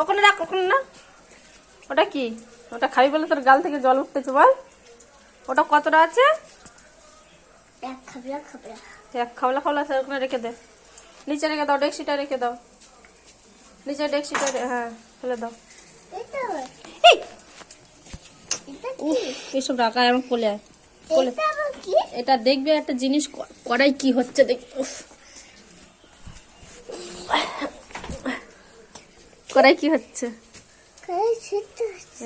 ওখানে রাখ, ওখানে না। ওটা কি? ওটা খাবি বলে তোর গাল থেকে জল উঠতেছে বল। ওটা কতটা আছে? এক খাবলা খাবলা ওখানে রেখে দে। নিচে রেখে দাও, ডেক্সিটা রেখে দাও। নিচে ডেক্সিটা, হ্যাঁ ফেলে দাও। এসব রাখা আমার কোলে আয়। এটা দেখবে একটা জিনিস কড়াই কি হচ্ছে দেখ। কড়াই কি হচ্ছে?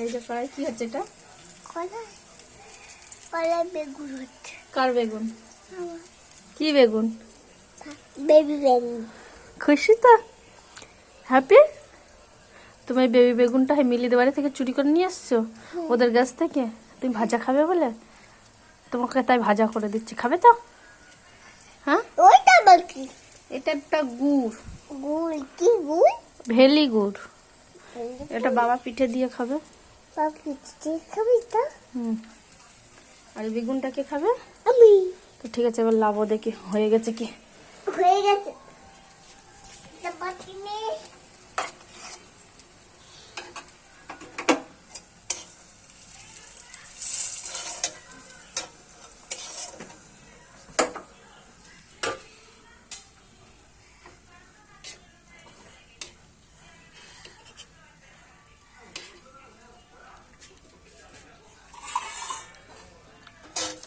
এই যে কড়াই কি হচ্ছে? এটা বেগুন হচ্ছে। কার বেগুন? কি বেগুন? বেবি বেগুন। খুশি তো? হ্যাপি? তুমি বেবি বেগুনটা মিলিদের বাড়ি থেকে চুরি করে নিয়ে আসছো ওদের গাছ থেকে। তুমি ভাজা খাবে বলে তোমাকে তাই ভাজা করে দিচ্ছি, খাবে তো? হ্যাঁ, ওইটা আবার কি? এটা একটা গুড়। গুড়? কি গুড়? ভেলি গুড়। এটা বাবা পিঠে দিয়ে খাবে। বাবা পিঠে খাবি তো? আর এই বেগুনটা কে খাবে? আমি। তো ঠিক আছে, এবার লাভো দেখি হয়ে গেছে কি। হয়ে গেছে। চাপাতি নে।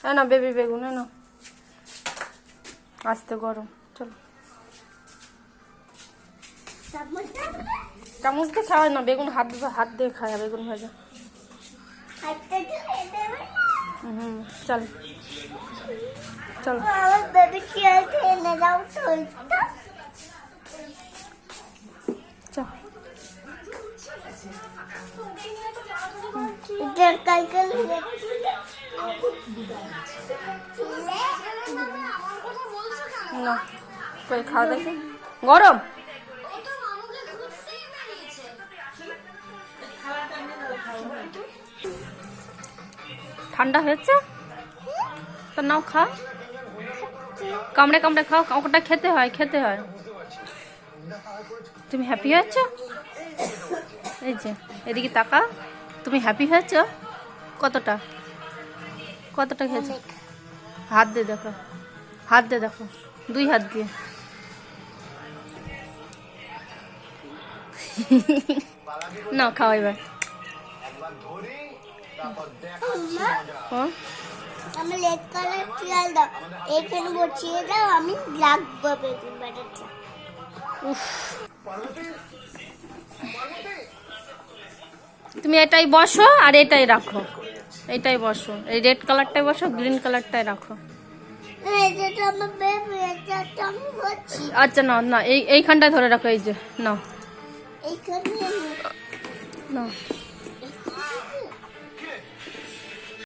হ্যাঁ না বেবি বেগুন, হ্যাঁ না আস্তে গরম। চলো চামচ দিয়ে খাওয়াই না বেগুন, হাত দিয়ে খায় বেগুন ভাজা। চল চলো। আমার বেবি চেয়ার এনে দাও তো। চল না কই খাওয়া দেখি গরম। ঠান্ডা হয়েছে তো নাও, খা, কামড়ে কামড়ে খাও। ওটা খেতে হয়, খেতে হয়। তুমি হ্যাপি হয়েছ? এই যে এদিকে তাকা, তুমি হ্যাপি হয়েছ? কতটা কতটা খেয়েছো? হাত দিয়ে দেখো, হাত দিয়ে দেখো, 2 হাত দিয়ে। না খাও এবার। আমি রেড কালার চিয়াল দাও, এখানে বসিয়ে দাও, আমি লাগবো বেগুন বাটাটা। তুমি এটাই বসো আর এটাই রাখো, এটাই বসো, এই রেড কালারটাই বসো, গ্রিন কালারটাই রাখো। আচ্ছা না না, এইখানটায় ধরে রাখো, এই যে নাও, এইখানে নাও।